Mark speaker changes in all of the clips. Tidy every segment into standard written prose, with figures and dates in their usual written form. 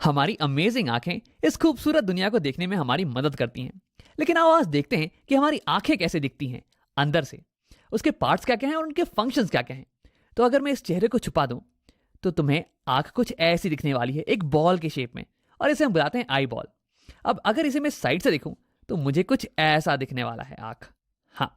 Speaker 1: हमारी अमेजिंग आंखें इस खूबसूरत दुनिया को देखने में हमारी मदद करती हैं। लेकिन आओ आज देखते हैं कि हमारी आंखें कैसे दिखती हैं अंदर से, उसके पार्ट्स क्या क्या हैं और उनके फंक्शंस क्या क्या हैं। तो अगर मैं इस चेहरे को छुपा दूं तो तुम्हें आंख कुछ ऐसी दिखने वाली है, एक बॉल के शेप में, और इसे हम बुलाते हैं आई बॉल। अब अगर इसे मैं साइड से देखूं तो मुझे कुछ ऐसा दिखने वाला है आंख। हाँ,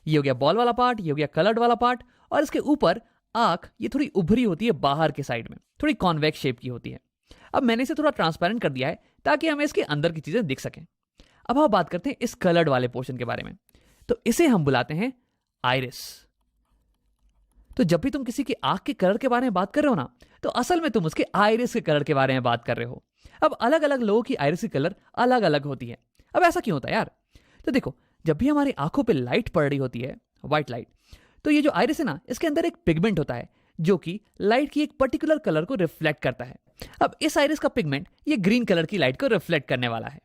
Speaker 1: ये हो गया बॉल वाला पार्ट, ये हो गया कलर्ड वाला पार्ट, और इसके ऊपर आंख ये थोड़ी उभरी होती है बाहर के साइड में, थोड़ी कॉन्वेक्स शेप की होती है। अब मैंने इसे थोड़ा ट्रांसपेरेंट कर दिया है ताकि हमें इसके अंदर की चीजें दिख सकें। अब हम बात करते हैं इस कलर्ड वाले पोर्शन के बारे में। तो इसे हम बुलाते हैं आइरिस। तो जब भी तुम किसी की आंख के कलर के बारे में बात कर रहे हो ना, तो असल में तुम उसके आइरिस के कलर के बारे में बात कर रहे हो। अब अलग अलग लोगों की आइरिस की कलर अलग अलग होती है। अब ऐसा क्यों होता है यार? तो देखो, जब भी हमारी आंखों पे लाइट पड़ रही होती है, व्हाइट लाइट, तो ये जो आइरिस है ना, इसके अंदर एक पिगमेंट होता है जो कि लाइट की एक पर्टिकुलर कलर को रिफ्लेक्ट करता है। अब इस आइरिस का पिगमेंट ये ग्रीन कलर की लाइट को रिफ्लेक्ट करने वाला है,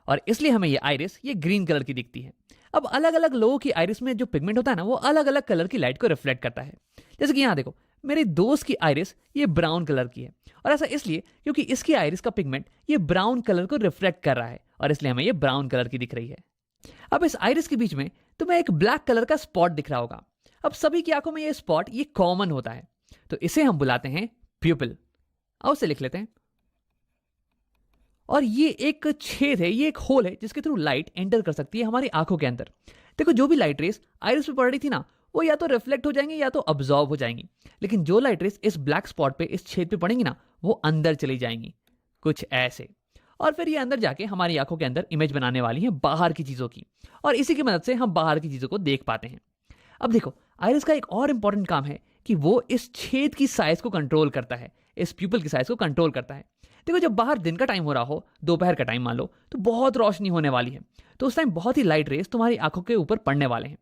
Speaker 1: और इसलिए हमें ये आइरिस ये ग्रीन कलर की दिखती है। अब अलग अलग लोगों की आइरिस में जो पिगमेंट होता है ना, वो अलग अलग कलर की लाइट को रिफ्लेक्ट करता है। जैसे कि यहाँ देखो, मेरे दोस्त की आइरिस ये ब्राउन कलर की है, और ऐसा इसलिए क्योंकि इसकी आइरिस का पिगमेंट ये ब्राउन कलर को रिफ्लेक्ट कर रहा है, और इसलिए हमें ये ब्राउन कलर की दिख रही है। अब इस आइरिस के बीच में तुम्हें एक ब्लैक कलर का स्पॉट दिख रहा होगा। अब सभी की आंखों में ये स्पॉट ये कॉमन होता है, तो इसे हम बुलाते हैं प्यूपिल। आओ उसे लिख लेते हैं। और ये एक छेद है, ये एक होल है जिसके थ्रू लाइट एंटर कर सकती है हमारी आंखों के अंदर। देखो, जो भी लाइट रेस आइरिस पे पड़ रही थी ना, वो या तो रिफ्लेक्ट हो जाएंगी या तो अब्जॉर्ब हो जाएंगी। लेकिन जो लाइट रेस इस ब्लैक स्पॉट पे, इस छेद पे पड़ेंगी ना, वो अंदर चली जाएंगी, कुछ ऐसे। और फिर ये अंदर जाके हमारी आंखों के अंदर इमेज बनाने वाली है बाहर की चीजों की, और इसी की मदद से हम बाहर की चीजों को देख पाते हैं। अब देखो, आइरिस का एक और इंपॉर्टेंट काम है कि वो इस छेद की साइज को कंट्रोल करता है, इस प्यूपिल की साइज को कंट्रोल करता है। देखो, जब बाहर दिन का टाइम हो रहा हो, दोपहर का टाइम मान लो, तो बहुत रोशनी होने वाली है, तो उस टाइम बहुत ही लाइट रेस तुम्हारी आंखों के ऊपर पड़ने वाले हैं।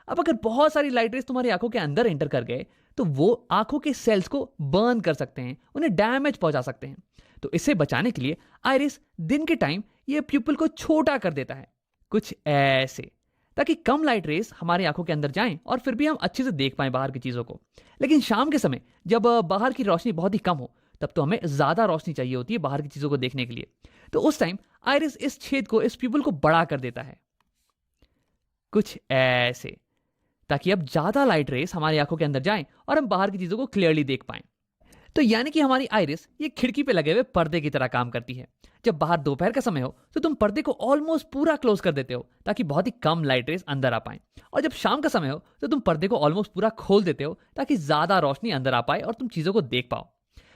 Speaker 1: अब अगर बहुत सारी लाइट रेस तुम्हारी आंखों के अंदर एंटर कर गए, तो वो आंखों के सेल्स को बर्न कर सकते हैं, उन्हें डैमेज पहुंचा सकते हैं। तो इससे बचाने के लिए आइरिस दिन के टाइम ये प्यूपिल को छोटा कर देता है, कुछ ऐसे, ताकि कम लाइट रेस हमारी आंखों के अंदर जाएं और फिर भी हम अच्छे से देख पाएं बाहर की चीजों को। लेकिन शाम के समय जब बाहर की रोशनी बहुत ही कम हो, तब तो हमें ज्यादा रोशनी चाहिए होती है बाहर की चीजों को देखने के लिए। तो उस टाइम आइरिस इस छेद को, इस प्यूपिल को बड़ा कर देता है, कुछ ऐसे, ताकि अब ज्यादा लाइट रेस हमारी आंखों के अंदर जाएं और हम बाहर की चीजों को क्लियरली देख पाएं। तो यानी कि हमारी आइरिस ये खिड़की पे लगे हुए पर्दे की तरह काम करती है। जब बाहर दोपहर का समय हो तो तुम पर्दे को ऑलमोस्ट पूरा क्लोज कर देते हो ताकि बहुत ही कम लाइट रेस अंदर आ पाए, और जब शाम का समय हो तो तुम पर्दे को ऑलमोस्ट पूरा खोल देते हो ताकि ज्यादा रोशनी अंदर आ पाए और तुम चीजों को देख पाओ।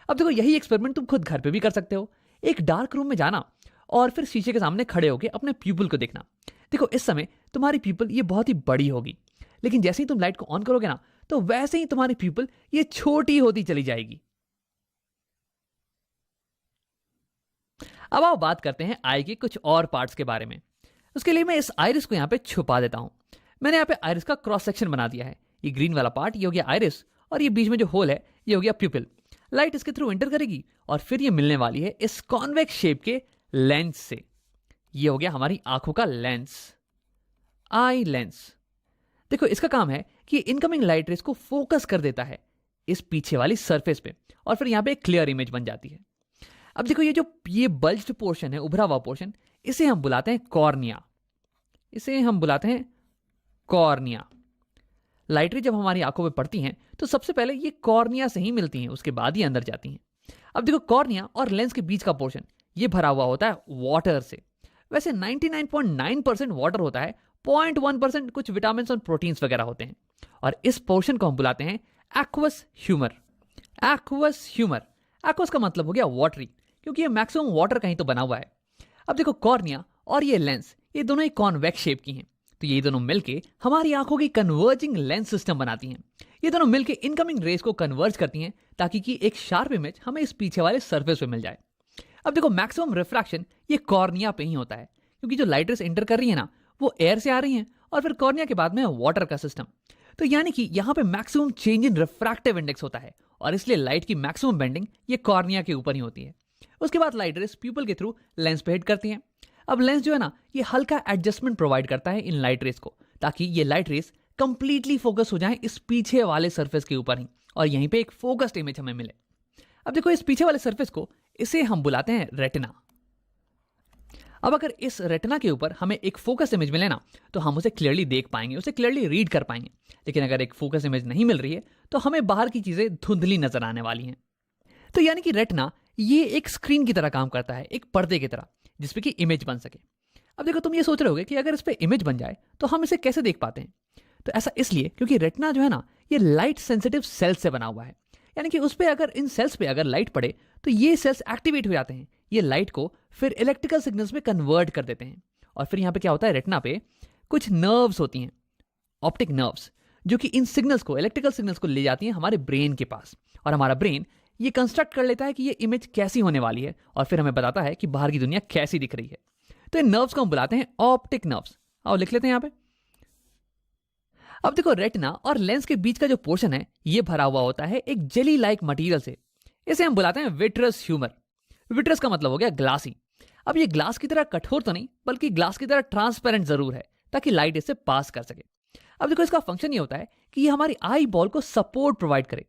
Speaker 1: अब देखो, यही एक्सपेरिमेंट तुम खुद घर पे भी कर सकते हो। एक डार्क रूम में जाना और फिर शीशे के सामने खड़े होकर अपने प्यूपिल को देखना। देखो, इस समय तुम्हारी प्यूपिल ये बहुत ही बड़ी होगी, लेकिन जैसे ही तुम लाइट को ऑन करोगे ना, तो वैसे ही तुम्हारी प्यूपिल ये छोटी होती चली जाएगी। अब आओ बात करते हैं आई के कुछ और पार्ट्स के बारे में। उसके लिए मैं इस आइरिस को यहां पे छुपा देता हूं। मैंने यहां पे आइरिस का क्रॉस सेक्शन बना दिया है। ये ग्रीन वाला पार्ट ये हो गया आइरिस, और ये बीच में जो होल है ये हो गया प्यूपिल। लाइट इसके थ्रू एंटर करेगी और फिर ये मिलने वाली है इस कॉन्वेक्स शेप के लेंस से। ये हो गया हमारी आंखों का लेंस, आई लेंस। देखो, इसका काम है कि इनकमिंग लाइट रेस को फोकस कर देता है इस पीछे वाली सरफेस पे, और फिर यहां पे एक क्लियर इमेज बन जाती है। अब देखो, ये बल्ज्ड पोर्शन है, उभरा हुआ पोर्शन, इसे हम बुलाते हैं कॉर्निया। इसे हम बुलाते हैं कॉर्निया। लाइट रे जब हमारी आंखों पे पड़ती हैं तो सबसे पहले ये कॉर्निया से ही मिलती हैं, उसके बाद ही अंदर जाती हैं। अब देखो, कॉर्निया और लेंस के बीच का पोर्शन ये भरा हुआ होता है वाटर से। वैसे 99.9% वाटर होता है, 0.1% कुछ विटामिन और प्रोटीन्स वगैरह होते हैं, और इस पोर्शन को हम बुलाते हैं aqueous humour. Aqueous humour, aqueous का मतलब हो गया वाटरी, क्योंकि ये मैक्सिमम वाटर का ही तो बना हुआ है। अब देखो, कॉर्निया और ये लेंस ये दोनों ही कॉन्वेक्स शेप की हैं, तो ये दोनों मिलके हमारी आंखों की कन्वर्जिंग लेंस सिस्टम बनाती हैं। ये दोनों मिलके इनकमिंग रेस को कन्वर्ज करती हैं ताकि कि एक शार्प इमेज हमें इस पीछे वाले सरफेस पे मिल जाए। अब देखो, मैक्सिमम रिफ्रैक्शन ये कॉर्निया पे ही होता है, क्योंकि जो लाइट रेस एंटर कर रही है ना, वो एयर से आ रही हैं, और फिर कॉर्निया के बाद में वाटर का सिस्टम। तो यानी कि यहां पे maximum change in refractive index होता है, और इसलिए लाइट की मैक्सिमम बेंडिंग ये कॉर्निया के ऊपर ही होती है। उसके बाद लाइट रेस प्यूपिल के थ्रू लेंस पे हिट करती हैं। अब लेंस जो है ना, ये हल्का एडजस्टमेंट प्रोवाइड करता है इन लाइट रेस को, ताकि ये लाइट रेस कंप्लीटली फोकस हो जाए इस पीछे वाले सरफेस के ऊपर ही, और यहीं पे एक फोकस्ड इमेज हमें मिले। अब देखो, इस पीछे वाले सरफेस को इसे हम बुलाते हैं रेटिना। अब अगर इस रेटिना के ऊपर हमें एक फोकस इमेज मिले ना, तो हम उसे क्लियरली देख पाएंगे, उसे क्लियरली रीड कर पाएंगे। लेकिन अगर एक फोकस इमेज नहीं मिल रही है तो हमें बाहर की चीजें धुंधली नजर आने वाली हैं। तो यानी कि रेटिना ये एक स्क्रीन की तरह काम करता है, एक पर्दे की तरह, जिसपे कि इमेज बन सके। अब देखो, तुम ये सोच रहे होगे कि अगर इस पे इमेज बन जाए तो हम इसे कैसे देख पाते हैं। तो ऐसा इसलिए क्योंकि रेटिना जो है ना, ये लाइट सेंसिटिव सेल्स से बना हुआ है। यानी कि उस पे अगर इन सेल्स पे अगर लाइट पड़े तो ये सेल्स एक्टिवेट हो जाते हैं, ये लाइट को फिर इलेक्ट्रिकल सिग्नल्स में कन्वर्ट कर देते हैं। और फिर यहाँ पे क्या होता है, रेटिना पे कुछ नर्व्स होती हैं, ऑप्टिक नर्व्स, जो कि इन सिग्नल्स को, इलेक्ट्रिकल सिग्नल्स को ले जाती हैं हमारे ब्रेन के पास। और हमारा ब्रेन ये कंस्ट्रक्ट कर लेता है कि ये इमेज कैसी होने वाली है, और फिर हमें बताता है कि बाहर की दुनिया कैसी दिख रही है। तो इन नर्व्स को हम बुलाते हैं ऑप्टिक नर्व्स। आओ लिख लेते हैं यहाँ पे। अब देखो, रेटिना और लेंस के बीच का जो पोर्शन है ये भरा हुआ होता है एक जेली लाइक मटेरियल से। इसे हम बुलाते हैं विट्रस ह्यूमर। विट्रस का मतलब हो गया ग्लासी। अब ये ग्लास की तरह कठोर तो नहीं, बल्कि ग्लास की तरह ट्रांसपेरेंट जरूर है, ताकि लाइट इससे पास कर सके। अब देखो, इसका फंक्शन ये होता है कि ये हमारी आई बॉल को सपोर्ट प्रोवाइड करे।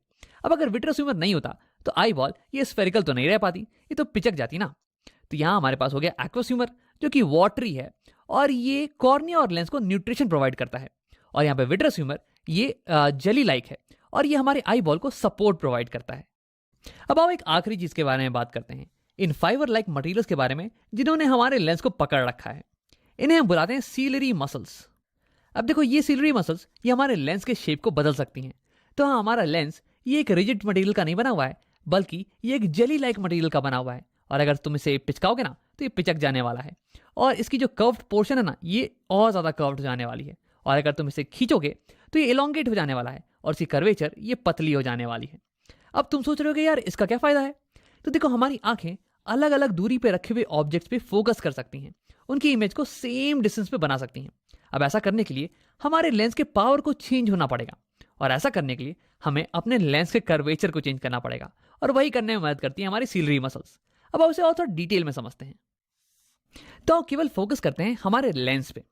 Speaker 1: अब अगर विट्रस ह्यूमर नहीं होता तो आई बॉल ये स्फेरिकल तो नहीं रह पाती, ये तो पिचक जाती ना। तो यहां हमारे पास हो गया एक्वस ह्यूमर, जो कि वाटरी है, और ये कॉर्निया और लेंस को न्यूट्रिशन प्रोवाइड करता है। और यहाँ पे विट्रस ह्यूमर ये जेली लाइक है, और ये हमारे आई बॉल को सपोर्ट प्रोवाइड करता है। अब आओ एक आखिरी चीज के बारे में बात करते हैं, इन फाइबर लाइक मटेरियल्स के बारे में जिन्होंने हमारे लेंस को पकड़ रखा है। इन्हें हम बुलाते हैं सीलरी मसल्स। अब देखो, ये सीलरी मसल्स ये हमारे लेंस के शेप को बदल सकती हैं। तो हाँ, हमारा लेंस ये एक रिजिड मटेरियल का नहीं बना हुआ है, बल्कि ये एक जेली लाइक मटेरियल का बना हुआ है। और अगर तुम इसे पिचकाओगे ना तो ये पिचक जाने वाला है, और इसकी जो कर्व्ड पोर्शन है ना, ये और ज्यादा कर्व्ड हो जाने वाली है। और अगर तुम इसे खींचोगे तो ये इलोंगेट हो जाने वाला है, और इसकी कर्वेचर ये पतली हो जाने वाली है। अब तुम सोच रहे हो यार इसका क्या फायदा है। तो देखो, हमारी आंखें अलग अलग दूरी पे रखे हुए ऑब्जेक्ट्स पे फोकस कर सकती हैं, उनकी इमेज को सेम डिस्टेंस पे बना सकती हैं। अब ऐसा करने के लिए हमारे लेंस के पावर को चेंज होना पड़ेगा, और ऐसा करने के लिए हमें अपने लेंस के कर्वेचर को चेंज करना पड़ेगा, और वही करने में मदद करती है हमारी सीलरी मसल्स। अब उसे और थोड़ा डिटेल में समझते हैं। तो केवल फोकस करते हैं हमारे लेंस पे।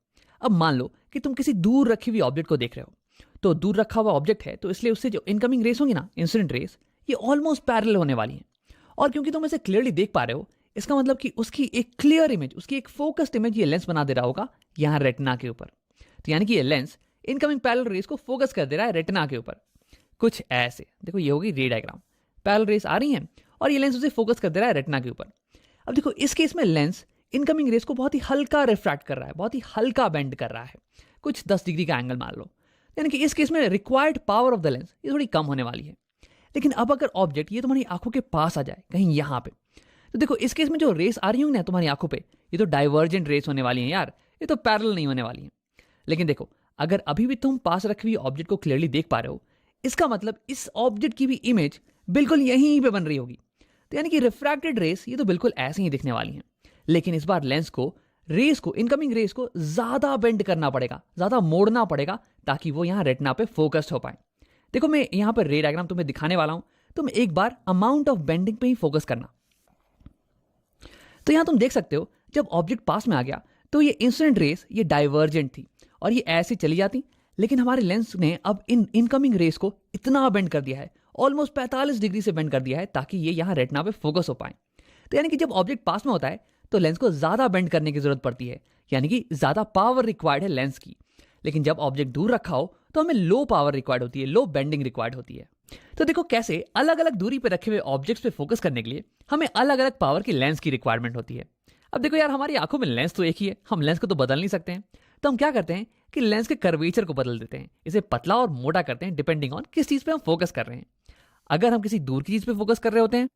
Speaker 1: अब मान लो कि तुम किसी दूर रखी हुई ऑब्जेक्ट को देख रहे हो। तो दूर रखा हुआ ऑब्जेक्ट है, तो इसलिए उससे जो इनकमिंग रेस होंगी ना, इंसिडेंट रेस, ये ऑलमोस्ट पैरेलल होने वाली हैं। और क्योंकि तुम इसे क्लियरली देख पा रहे हो, इसका मतलब कि उसकी एक क्लियर इमेज, उसकी एक फोकस्ड इमेज ये लेंस बना दे रहा होगा यहाँ रेटिना के ऊपर। तो यानी कि ये लेंस इनकमिंग पैरेलल रेस को फोकस कर दे रहा है रेटिना के ऊपर, कुछ ऐसे। देखो, ये होगी रे डायग्राम, पैरेलल रेस आ रही हैं और ये लेंस उसे फोकस कर दे रहा है रेटिना के ऊपर। अब देखो, इस केस में लेंस इनकमिंग रेस को बहुत ही हल्का रिफ्रैक्ट कर रहा है, बहुत ही हल्का बेंड कर रहा है, कुछ 10 डिग्री का एंगल मान लो। यानी कि इस केस में required power of the lens ये थोड़ी कम होने वाली है। लेकिन अब अगर ऑब्जेक्ट ये तुम्हारी आंखों के पास आ जाए, कहीं यहाँ पे, तो देखो इस केस में जो रेस आ रही होंगी ना तुम्हारी आंखों पे, ये तो डाइवर्जेंट रेस होने वाली है यार, ये तो पैरेलल नहीं होने वाली है। लेकिन देखो, अगर अभी भी तुम पास रखी हुई ऑब्जेक्ट को क्लियरली देख पा रहे हो, इसका मतलब इस ऑब्जेक्ट की भी इमेज बिल्कुल यहीं पे बन रही होगी। तो यानी कि रिफ्रैक्टेड रेस ये तो बिल्कुल ऐसे ही दिखने वाली हैं। लेकिन इस बार लेंस को, रेस को, इनकमिंग रेस को ज्यादा बेंड करना पड़ेगा, ज्यादा मोड़ना पड़ेगा, ताकि वो यहाँ रेटिना पे फोकस्ड हो पाए। देखो, मैं यहाँ पर रे डायग्राम तुम्हें दिखाने वाला हूं, तुम एक बार अमाउंट ऑफ बेंडिंग पे ही फोकस करना। तो यहां तुम देख सकते हो, जब ऑब्जेक्ट पास में आ गया तो ये इंसिडेंट रेस ये डाइवर्जेंट थी और ये ऐसे चली जाती। लेकिन हमारे लेंस ने अब इन इनकमिंग रेस को इतना बेंड कर दिया है, ऑलमोस्ट 45 डिग्री से बेंड कर दिया है, ताकि ये यहाँ रेटिना पे फोकस हो पाए। तो यानी कि जब ऑब्जेक्ट पास में होता है तो लेंस को ज्यादा बेंड करने की जरूरत पड़ती है, यानी कि ज्यादा पावर रिक्वायर्ड है लेंस की। लेकिन जब ऑब्जेक्ट दूर रखा हो तो हमें लो पावर रिक्वायर्ड होती है, लो बेंडिंग रिक्वायर्ड होती है। तो देखो कैसे अलग अलग दूरी पे रखे हुए ऑब्जेक्ट्स पे फोकस करने के लिए हमें अलग अलग पावर की लेंस की रिक्वायरमेंट होती है। अब देखो यार, हमारी आंखों में लेंस तो एक ही है, हम लेंस को तो बदल नहीं सकते हैं। तो हम क्या करते हैं कि लेंस के कर्वेचर को बदल देते हैं, इसे पतला और मोटा करते हैं डिपेंडिंग ऑन किस चीज पे हम फोकस कर रहे हैं। अगर हम किसी दूर की चीज पे फोकस कर रहे होते हैं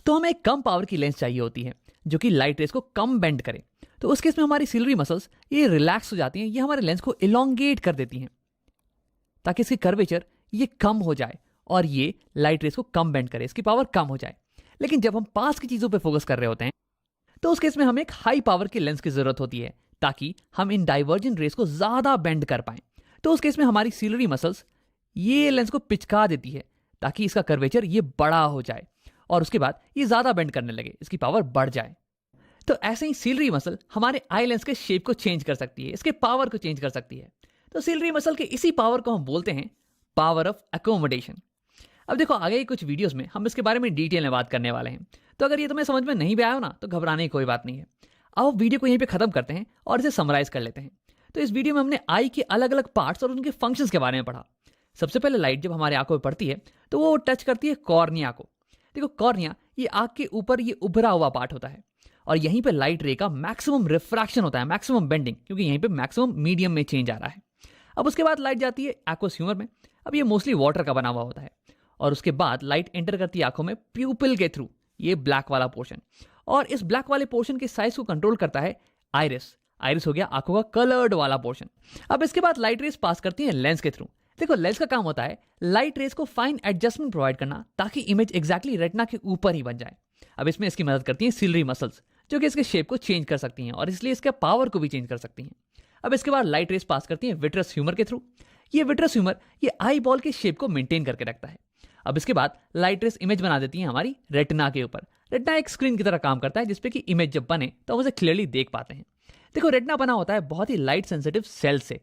Speaker 1: तो हमें एक कम पावर की लेंस चाहिए होती है, जो कि लाइट रेस को कम बेंड करे। तो उस केस में हमारी सिलरी मसल्स ये रिलैक्स हो जाती हैं, ये हमारे लेंस को इलोंगेट कर देती हैं, ताकि इसकी कर्वेचर ये कम हो जाए और ये लाइट रेस को कम बेंड करे, इसकी पावर कम हो जाए। लेकिन जब हम पास की चीजों पे फोकस कर रहे होते हैं तो उस केस में हमें एक हाई पावर की लेंस की जरूरत होती है, ताकि हम इन डाइवर्जेंट रेस को ज्यादा बेंड कर पाएं। तो उस केस में हमारी सिलरी मसल्स ये लेंस को पिचका देती है, ताकि इसका कर्वेचर ये बड़ा हो जाए और उसके बाद ये ज्यादा बेंड करने लगे, इसकी पावर बढ़ जाए। तो ऐसे ही सिलरी मसल हमारे आई लेंस के शेप को चेंज कर सकती है, इसके पावर को चेंज कर सकती है। तो सिलरी मसल के इसी पावर को हम बोलते हैं पावर ऑफ एकोमोडेशन। अब देखो, आगे कुछ वीडियोस में हम इसके बारे में डिटेल में बात करने वाले हैं। तो अगर ये तुम्हें समझ में नहीं भी आया हो ना तो घबराने की कोई बात नहीं है। आओ वीडियो को यहीं पे खत्म करते हैं और इसे समराइज कर लेते हैं। तो इस वीडियो में हमने आई के अलग अलग पार्ट्स और उनके फंक्शंस के बारे में पढ़ा। सबसे पहले लाइट जब हमारे आंखों में पड़ती है तो वो टच करती है कॉर्निया को। देखो कॉर्निया ये आंख के ऊपर ये उभरा हुआ पार्ट होता है और यहीं पे लाइट रे का मैक्सिमम रिफ्रैक्शन होता है, मैक्सिमम बेंडिंग, क्योंकि यहीं पे मैक्सिमम मीडियम में चेंज आ रहा है। अब उसके बाद लाइट जाती है एक्वस ह्यूमर में। अब ये मोस्टली वाटर का बना हुआ होता है और उसके बाद लाइट एंटर करती है आंखों में प्यूपिल के थ्रू, ये ब्लैक वाला पोर्शन। और इस ब्लैक वाले पोर्शन के साइज को कंट्रोल करता है आइरिस। आइरिस हो गया आंखों का कलर्ड वाला पोर्शन। अब इसके बाद लाइट रेस पास करती है लेंस के थ्रू। देखो लेंस का काम होता है लाइट रेस को फाइन एडजस्टमेंट प्रोवाइड करना ताकि इमेज एग्जैक्टली रेटिना के ऊपर ही बन जाए। अब इसमें इसकी मदद करती है सिलरी मसल्स जो कि इसके शेप को चेंज कर सकती हैं और इसलिए इसके पावर को भी चेंज कर सकती हैं। अब इसके बाद लाइट रेस पास करती है विट्रस ह्यूमर के थ्रू। ये विट्रस ह्यूमर ये आई बॉल के शेप को मेंटेन करके रखता है। अब इसके बाद लाइट रेस इमेज बना देती है हमारी रेटिना के ऊपर। रेटिना एक स्क्रीन की तरह काम करता है जिसपे कि इमेज जब बने तो हम उसे क्लियरली देख पाते हैं। देखो रेटिना बना होता है बहुत ही लाइट सेंसिटिव सेल से,